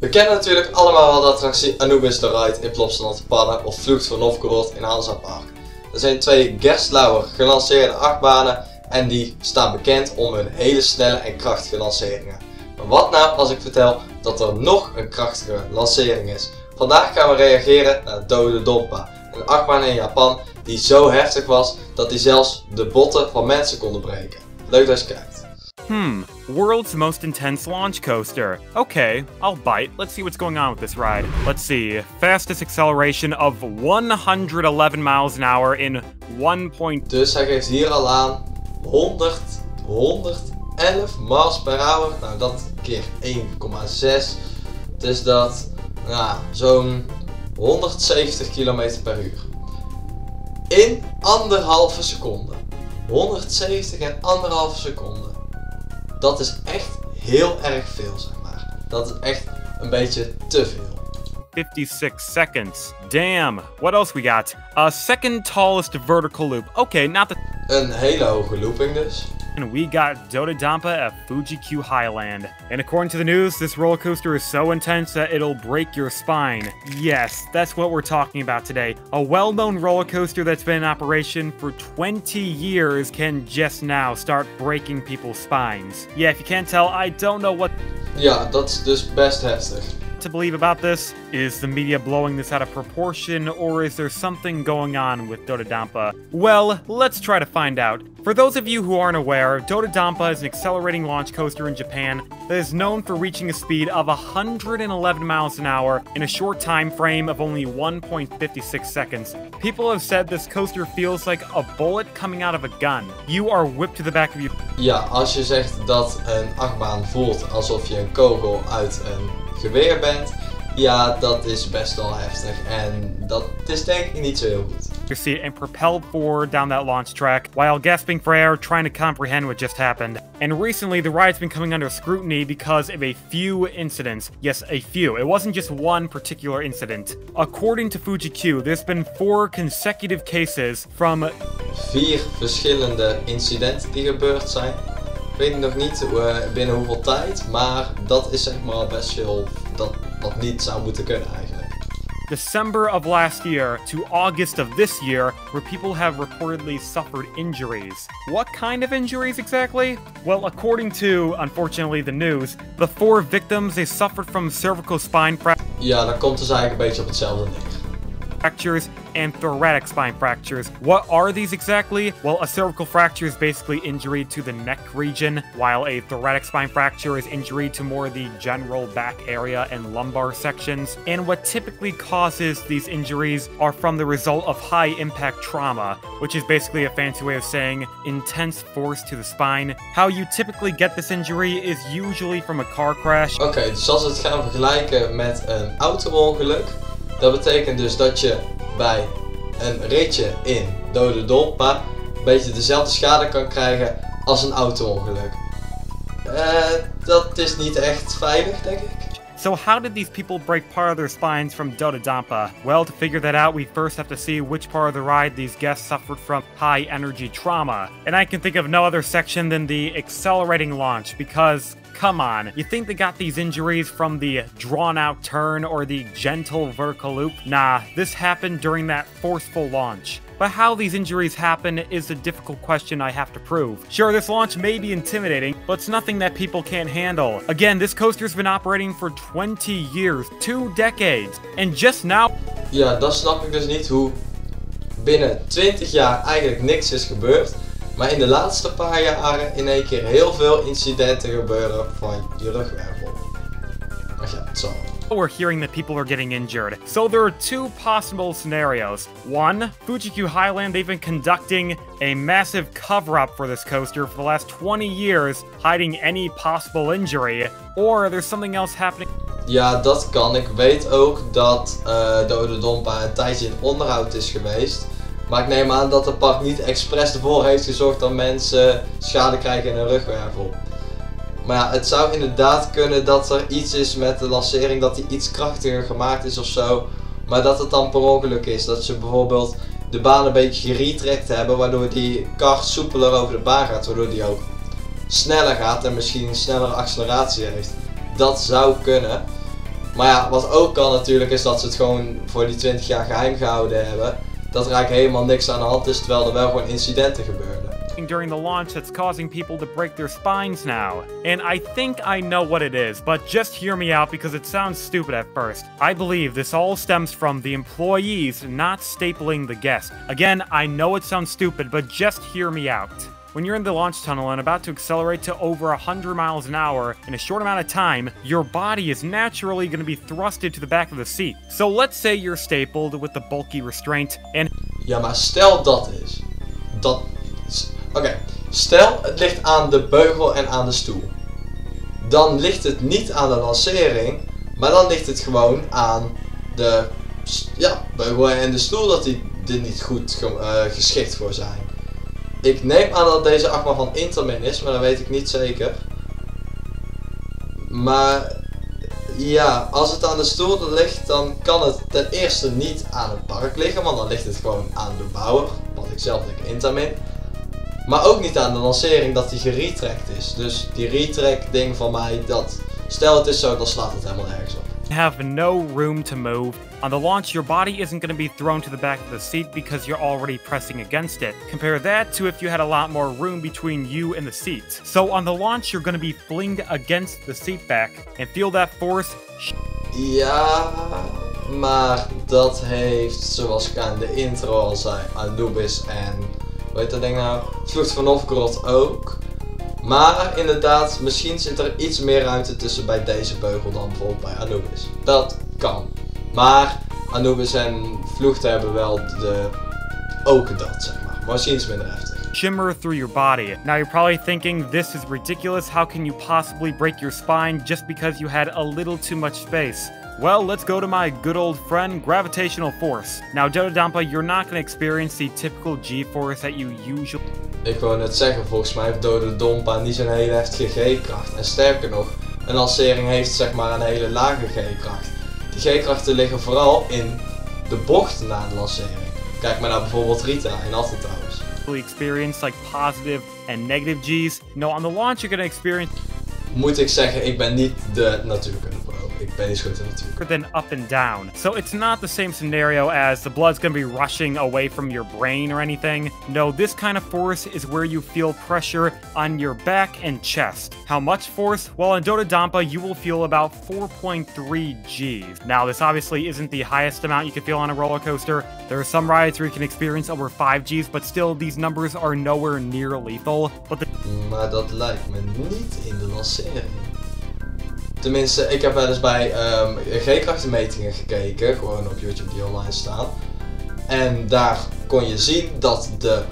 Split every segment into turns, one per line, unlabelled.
We kennen natuurlijk allemaal wel de attractie Anubis the Ride in Plopsaland Padden of Vlucht voor Novgorod in Hansa Park. Er zijn twee Gerstlauer gelanceerde achtbanen en die staan bekend om hun hele snelle en krachtige lanceringen. Maar wat nou als ik vertel dat er nog een krachtige lancering is? Vandaag gaan we reageren naar Dode Dompa, een achtbaan in Japan die zo heftig was dat die zelfs de botten van mensen konden breken. Leuk dat je kijkt.
World's most intense launch coaster. Okay, I'll bite. Let's see what's going on with this ride. Let's see. Fastest acceleration of 111 miles an hour in 1.
Dus hij geeft hier al aan 111 miles per hour. Nou, dat keer 1,6. Dus dat, zo'n 170 km per uur. In 1,5 seconde. 170 en 1,5 seconde. Dat is echt heel erg veel, zeg maar. Dat is echt een beetje te veel.
56 seconds. Damn. What else we got? Second tallest vertical loop. Okay, not the...
Een hele hoge looping dus.
And we got Dododampa at Fuji-Q Highland. And according to the news, this roller coaster is so intense that it'll break your spine. Yes, that's what we're talking about today. A well-known roller coaster that's been in operation for 20 years can just now start breaking people's spines. Yeah, if you can't tell, I don't know what...
Ja, dat is dus best heftig.
To believe about this. Is the media blowing this out of proportion, or is there something going on with Dododampa? Well, let's try to find out. For those of you who aren't aware, Dododampa is an accelerating launch coaster in Japan that is known for reaching a speed of 111 miles an hour in a short time frame of only 1.56 seconds. People have said this coaster feels like a bullet coming out of a gun. You are whipped to the back of your...
Ja, als je zegt dat een achtbaan voelt alsof je een kogel uit een geweer bent, ja, dat is best wel heftig en dat is denk ik niet zo heel goed.
Your seat and propelled forward down that launch track while gasping for air, trying to comprehend what just happened. And recently, the ride's been coming under scrutiny because of a few incidents. Yes, a few. It wasn't just one particular incident. According to Fuji-Q, there's been 4 consecutive cases from
4 verschillende incidenten die gebeurd zijn. Ik weet nog niet binnen hoeveel tijd, maar dat is zeg maar al best veel wat niet zou moeten kunnen eigenlijk.
December of last year to August of this year, where people have reportedly suffered injuries. What kind of injuries exactly? Well, according to, unfortunately, the news, the 4 victims, they suffered from cervical spine fractures.
Ja, dat komt dus eigenlijk een beetje op hetzelfde neer.
Fractures and thoracic spine fractures. What are these exactly? Well, a cervical fracture is basically injury to the neck region, while a thoracic spine fracture is injury to more the general back area and lumbar sections. And what typically causes these injuries are from the result of high impact trauma, which is basically a fancy way of saying intense force to the spine. How you typically get this injury is usually from a car crash.
Oké, dus als we het gaan vergelijken met een auto-ongeluk, dat betekent dus dat je bij een ritje in Dode Dompa een beetje dezelfde schade kan krijgen als een auto-ongeluk. Dat is niet echt veilig, denk ik.
So how did these people break part of their spines from Dododampa? Well, to figure that out, we first have to see which part of the ride these guests suffered from high energy trauma. And I can think of no other section than the accelerating launch, because come on, you think they got these injuries from the drawn-out turn or the gentle vertical loop? Nah, this happened during that forceful launch. But how these injuries happen is a difficult question I have to prove. Sure, this launch may be intimidating, but it's nothing that people can't handle. Again, this coaster's been operating for 20 years, 2 decades, and just now...
Ja, dan snap ik dus niet hoe binnen 20 jaar eigenlijk niks is gebeurd, maar in de laatste paar jaren in één keer heel veel incidenten gebeuren van je rugwervel. Maar ja, het zal.
We're hearing that people are getting injured. So there are 2 possible scenarios. 1, Fuji-Q Highland, they've been conducting a massive cover-up for this coaster for the last 20 years, hiding any possible injury. Or there's something else happening.
Ja, dat kan. Ik weet ook dat Dode Dompa een tijdje in onderhoud is geweest. Maar ik neem aan dat het park niet expres ervoor heeft gezorgd dat mensen schade krijgen in hun rugwervel. Maar ja, het zou inderdaad kunnen dat er iets is met de lancering, dat die iets krachtiger gemaakt is of zo. Maar dat het dan per ongeluk is. Dat ze bijvoorbeeld de baan een beetje geretrekt hebben, waardoor die kar soepeler over de baan gaat. Waardoor die ook sneller gaat en misschien een snellere acceleratie heeft. Dat zou kunnen. Maar ja, wat ook kan natuurlijk is dat ze het gewoon voor die 20 jaar geheim gehouden hebben. Dat er eigenlijk helemaal niks aan de hand is, terwijl er wel gewoon incidenten gebeurden.
During the launch that's causing people to break their spines now. And I think I know what it is, but just hear me out because it sounds stupid at first. I believe this all stems from the employees not stapling the guest. Again, I know it sounds stupid, but just hear me out. When you're in the launch tunnel and about to accelerate to over 100 miles an hour in a short amount of time, your body is naturally going to be thrusted to the back of the seat. So let's say you're stapled with the bulky restraint and...
Ja, maar stel dat is. Oké, stel het ligt aan de beugel en aan de stoel. Dan ligt het niet aan de lancering, maar dan ligt het gewoon aan de beugel en de stoel dat die er niet goed geschikt voor zijn. Ik neem aan dat deze achtbaan van Intamin is, maar dat weet ik niet zeker. Maar ja, als het aan de stoel ligt, dan kan het ten eerste niet aan het park liggen, want dan ligt het gewoon aan de bouwer, wat ik zelf denk Intamin. Maar ook niet aan de lancering dat die geretrackt is. Dus die retrack ding van mij, stel het is zo, dan slaat het helemaal nergens op.
Have no room to move. On the launch, your body isn't going to be thrown to the back of the seat because you're already pressing against it. Compare that to if you had a lot more room between you and the seat. So on the launch, you're going to be flinged against the seat back and feel that force.
Ja, maar dat heeft, zoals ik aan de intro al zei, Anubis en, hoe heet dat ding nou? Vlucht van Novgorod ook. Maar inderdaad, misschien zit er iets meer ruimte tussen bij deze beugel dan bijvoorbeeld bij Anubis. Dat kan. Maar Anubis en Vlucht hebben wel ook dat, zeg maar. Maar misschien is het minder heftig.
Shimmer through your body. Now you're probably thinking, this is ridiculous. How can you possibly break your spine just because you had a little too much space? Well, let's go to my good old friend, gravitational force. Now, Dododampa, you're not going to experience the typical G-force that you usually...
Ik wou net zeggen, volgens mij heeft Dododampa niet zo'n hele heftige G-kracht. En sterker nog, een lancering heeft zeg maar een hele lage G-kracht. Die G-krachten liggen vooral in de bocht na de lancering. Kijk maar naar bijvoorbeeld Rita in Alpha Towers.
Experience like positive and negative G's. No, on the launch you're going to experience...
Moet ik zeggen, ik ben niet de natuurkunde pro. Ik ben niet goed in natuurlijk.
Than up and down. So it's not the same scenario as the blood's gonna be rushing away from your brain or anything. No, this kind of force is where you feel pressure on your back and chest. How much force? Well, in Dododampa, you will feel about 4.3 Gs. Now, this obviously isn't the highest amount you can feel on a roller coaster. There are some rides where you can experience over 5 Gs, but still, these numbers are nowhere near lethal.
Maar dat lijkt me niet in de lancering. Tenminste, ik heb wel eens bij G-krachtenmetingen gekeken, gewoon op YouTube die online staan. En daar kon je zien dat de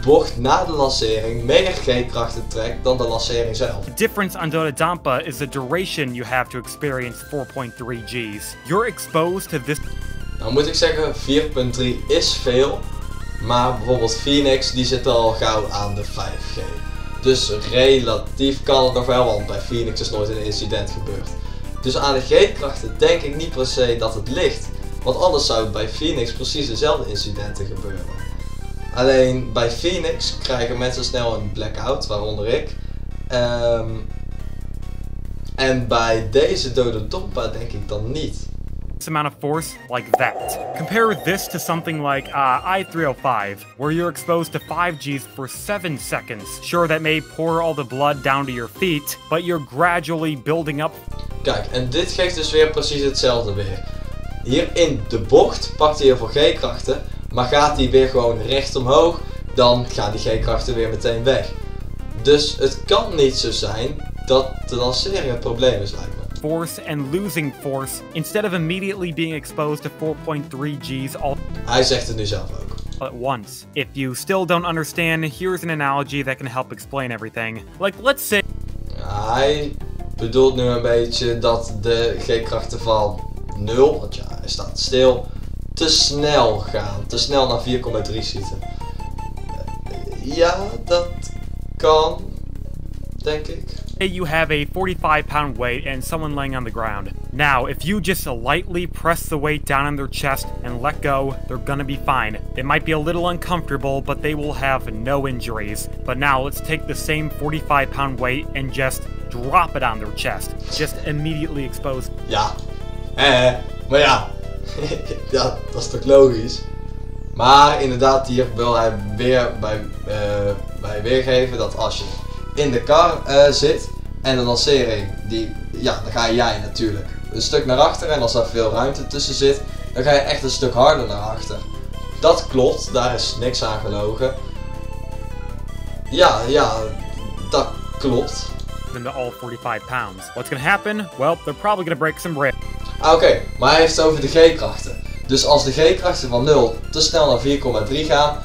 bocht na de lancering meer G-krachten trekt dan de lancering zelf.
The difference on Dododampa is the duration you have to experience 4.3 Gs. You're exposed to this...
Nou moet ik zeggen, 4.3 is veel, maar bijvoorbeeld Phoenix die zit al gauw aan de 5G. Dus relatief kan het nog wel, want bij Phoenix is nooit een incident gebeurd. Dus aan de G-krachten denk ik niet per se dat het ligt. Want anders zou bij Phoenix precies dezelfde incidenten gebeuren. Alleen bij Phoenix krijgen mensen snel een blackout, waaronder ik. En bij deze Dododampa denk ik dan niet.
Amount of force like that. Compare this to something like I-305, where you're exposed to 5 Gs for 7 seconds. Sure, that may pour all the blood down to your feet, but you're gradually building up.
Kijk, en dit geeft dus weer precies hetzelfde weer. Hier in de bocht pakt hij heel veel G-krachten, maar gaat hij weer gewoon recht omhoog, dan gaan die G-krachten weer meteen weg. Dus het kan niet zo zijn dat de lancering het probleem is, lijkt me.
Force and losing force instead of immediately being exposed to 4.3 Gs all...
Hij zegt het nu zelf ook.
At once. If you still don't understand, here's an analogy that can help explain everything. Like, let's say...
Hij bedoelt nu een beetje dat de G-krachten van 0, want ja, hij staat stil, te snel gaan. Te snel naar 4,3 schieten. Ja, dat kan, denk ik.
You have a 45-pound weight and someone laying on the ground. Now, if you just lightly press the weight down on their chest and let go, they're gonna be fine. It might be a little uncomfortable, but they will have no injuries. But now, let's take the same 45-pound weight and just drop it on their chest. Just immediately exposed.
Ja, Maar ja, ja, dat is toch logisch. Maar inderdaad, hier wil hij weer bij weergeven dat als je in de kar zit en de lancering, dan ga jij natuurlijk een stuk naar achter en als er veel ruimte tussen zit, dan ga je echt een stuk harder naar achter. Dat klopt, daar is niks aan gelogen. Ja, dat klopt.
Into all 45 pounds. What's gonna happen? Well, they're probably gonna break some ribs.
Oké, maar hij heeft het over de G-krachten. Dus als de G-krachten van 0 te snel naar 4,3 gaan,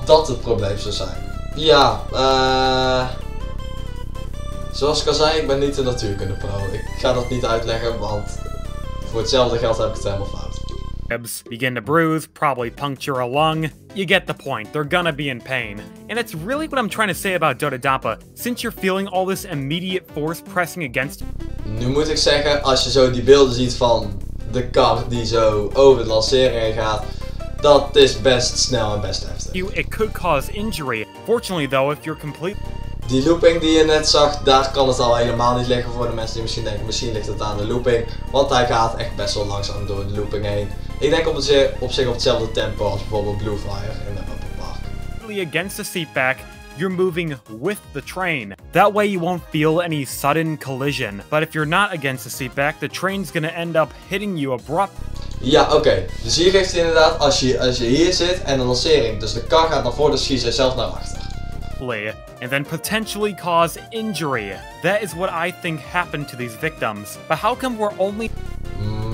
dat het probleem zou zijn. Ja, zoals ik al zei, ik ben niet de natuurkunde pro. Ik ga dat niet uitleggen, want voor hetzelfde geld heb ik het helemaal fout.
Ribs begin to bruise, probably puncture a lung. You get the point, they're gonna be in pain. And that's really what I'm trying to say about Dododampa, since you're feeling all this immediate force pressing against you.
Nu moet ik zeggen, als je zo die beelden ziet van de kar die zo over de lancering heen gaat, dat is best snel en best heftig.
It could cause injury. Fortunately though, if you're complete...
Die looping die je net zag, daar kan het al helemaal niet liggen voor de mensen die misschien denken, misschien ligt het aan de looping. Want hij gaat echt best wel langzaam door de looping heen. Ik denk op zich op hetzelfde tempo als bijvoorbeeld Bluefire in de Park.
Against the seatback, you're moving with the train. That way you won't feel any sudden collision. But if you're not against the seatback, the train's gonna end up hitting you abrupt.
Ja, oké. Dus hier geeft hij inderdaad, als je hier zit en de lancering, dus de kar gaat naar voren, dus schiet hij zelf naar achter.
And then potentially cause injury. That is what I think happened to these victims. But how come we're only...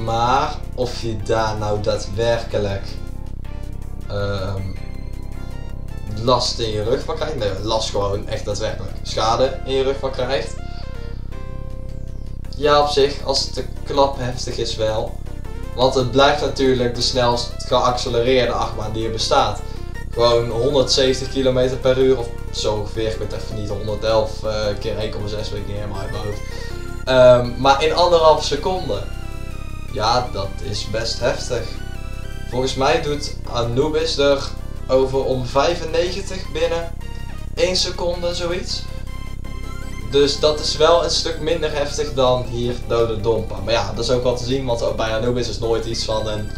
Maar of je daar nou daadwerkelijk last in je rug van krijgt, nee, last gewoon echt daadwerkelijk schade in je rug van krijgt. Ja, op zich, als het de klap heftig is wel. Want het blijft natuurlijk de snelst geaccelereerde achtbaan die er bestaat. Gewoon 170 km per uur of zo ongeveer, ik weet even niet, 111 keer 1,6 weet ik niet helemaal uit mijn hoofd. Maar in 1,5 seconde. Ja, dat is best heftig. Volgens mij doet Anubis er over om 95 binnen 1 seconde zoiets. Dus dat is wel een stuk minder heftig dan hier Dododampa. Maar ja, dat is ook wel te zien, want bij Anubis is nooit iets van een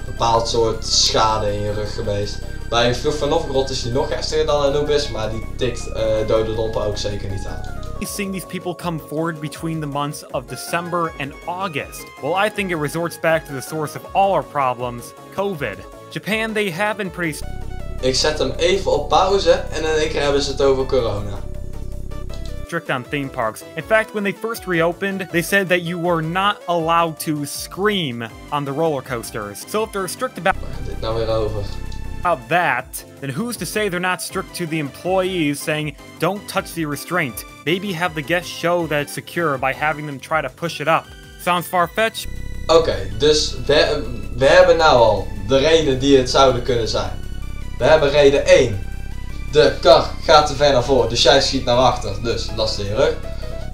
bepaald soort schade in je rug geweest. Bij Vlug van Novgorod is die nog heftiger dan Anubis, maar die tikt Dododampa ook zeker niet aan.
Seeing these people come forward between the months of December and August. Well, I think it resorts back to the source of all our problems, COVID. Japan, they have been pretty...
Ik zet hem even op pauze en in één keer hebben ze het over corona.
Strict on theme parks. In fact, when they first reopened, they said that you were not allowed to scream on the roller coasters. So if they're strict about...
Waar gaat dit nou weer over?
About that, then who's to say they're not strict to the employees saying, don't touch the restraint. Maybe have the guests show that it's secure by having them try to push it up. Sounds far-fetched?
Oké, dus we hebben nou al de reden die het zouden kunnen zijn. We hebben reden 1. De kar gaat te ver naar voren, dus jij schiet naar achter, dus last in je rug.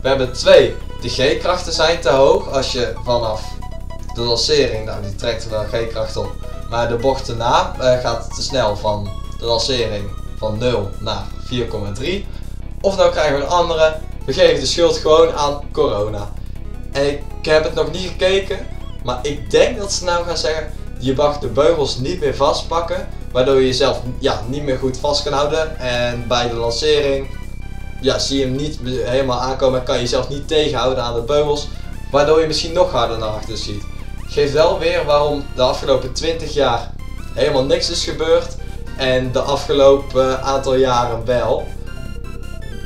We hebben 2. De G-krachten zijn te hoog als je vanaf de lancering, nou die trekt er wel G-kracht op. Maar de bocht erna gaat te snel van de lancering van 0 naar 4,3. Of nou krijgen we een andere, we geven de schuld gewoon aan corona. En ik heb het nog niet gekeken, maar ik denk dat ze nou gaan zeggen, je mag de beugels niet meer vastpakken. Waardoor je jezelf niet meer goed vast kan houden. En bij de lancering zie je hem niet helemaal aankomen en kan je jezelf niet tegenhouden aan de beugels. Waardoor je misschien nog harder naar achter schiet. Geeft wel weer waarom de afgelopen 20 jaar helemaal niks is gebeurd. En de afgelopen aantal jaren wel.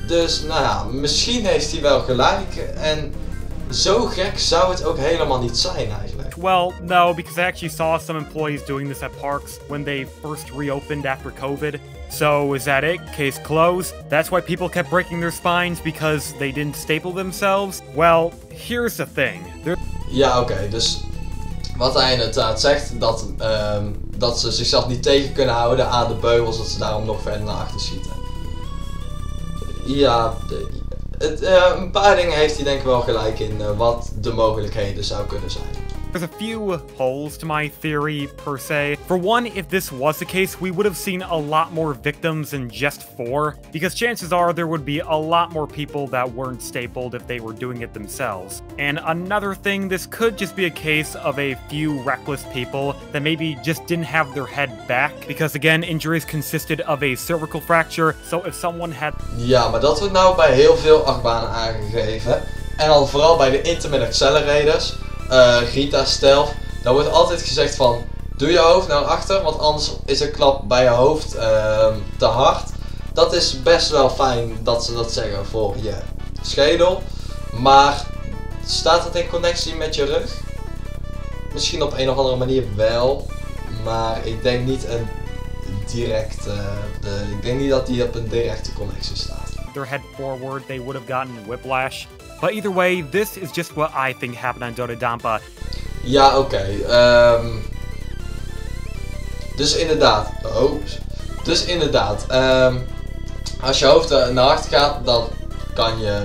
Dus nou ja, misschien heeft hij wel gelijk. En zo gek zou het ook helemaal niet zijn eigenlijk.
Well, no, because I actually saw some employees doing this at parks when they first reopened after COVID. So, is that it? Case closed? That's why people kept breaking their spines because they didn't staple themselves? Well, here's the thing.
Ja, oké, dus wat hij inderdaad zegt, dat ze zichzelf niet tegen kunnen houden aan de beugels, dat ze daarom nog verder naar achter schieten. Ja, een paar dingen heeft hij denk ik wel gelijk in wat de mogelijkheden zou kunnen zijn.
There's a few holes to my theory, per se. For one, if this was the case, we would have seen a lot more victims than just 4, because chances are there would be a lot more people that weren't stapled if they were doing it themselves. And another thing, this could just be a case of a few reckless people that maybe just didn't have their head back, because again, injuries consisted of a cervical fracture, so if someone had...
Ja, maar dat wordt nou bij heel veel achtbanen aangegeven. En dan vooral bij de Intamin Accelerators. Rita Stealth, daar wordt altijd gezegd van doe je hoofd naar achter, want anders is een klap bij je hoofd te hard. Dat is best wel fijn dat ze dat zeggen voor je schedel, maar staat het in connectie met je rug? Misschien op een of andere manier wel, maar ik denk niet een direct, ik denk niet dat die op een directe connectie staat.
Their head forward, they would have gotten whiplash. But either way, this is just what I think happened on Dododampa.
Ja, oké. Dus inderdaad. Als je hoofd naar achter gaat, dan kan je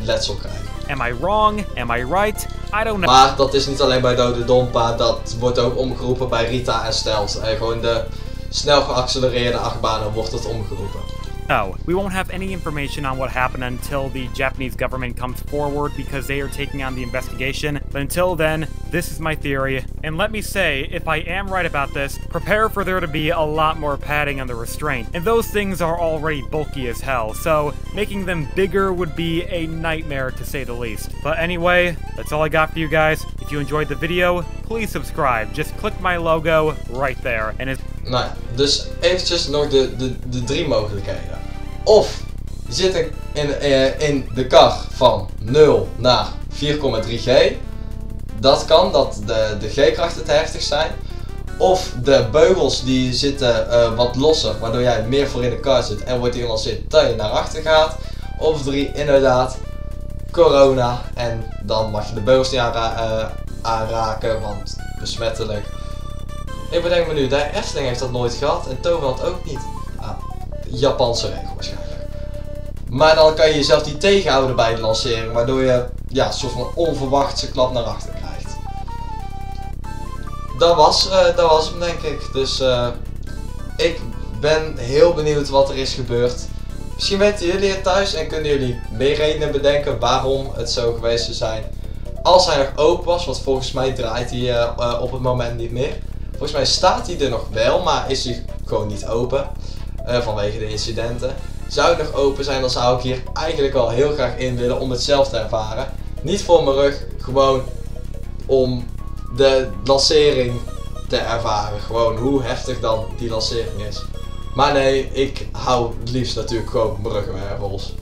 letsel krijgen.
Am I wrong? Am I right? I don't know.
Maar dat is niet alleen bij Dododompa, dat wordt ook omgeroepen bij Rita en Stealth. Gewoon de snel geaccelereerde achtbanen wordt het omgeroepen.
No, we won't have any information on what happened until the Japanese government comes forward because they are taking on the investigation. But until then, this is my theory. And let me say, if I am right about this, prepare for there to be a lot more padding on the restraint. And those things are already bulky as hell, so making them bigger would be a nightmare to say the least. But anyway, that's all I got for you guys. If you enjoyed the video, please subscribe. Just click my logo right there. And it's...
Nou, dus eventjes nog de 3 mogelijkheden. Of je zit in de kar van 0 naar 4,3G. Dat kan, dat de G-krachten te heftig zijn. Of de beugels die zitten wat losser, waardoor jij meer voor in de kar zit en wordt die gelanceerd dat je naar achter gaat. Of 3, inderdaad, corona. En dan mag je de beugels niet aanraken, want besmettelijk. Ik bedenk me nu, de Efteling heeft dat nooit gehad en Toverland ook niet. Japanse regel waarschijnlijk. Maar dan kan je jezelf niet tegenhouden bij de lancering, waardoor je een soort van onverwachte klap naar achter krijgt. Dat was hem denk ik. Dus ik ben heel benieuwd wat er is gebeurd. Misschien weten jullie het thuis en kunnen jullie meer redenen bedenken waarom het zo geweest zou zijn. Als hij nog open was, want volgens mij draait hij op het moment niet meer. Volgens mij staat hij er nog wel, maar is hij gewoon niet open. Vanwege de incidenten. Zou het nog open zijn, dan zou ik hier eigenlijk al heel graag in willen om het zelf te ervaren. Niet voor mijn rug, gewoon om de lancering te ervaren. Gewoon hoe heftig dan die lancering is. Maar nee, ik hou het liefst natuurlijk gewoon mijn ruggenwervels.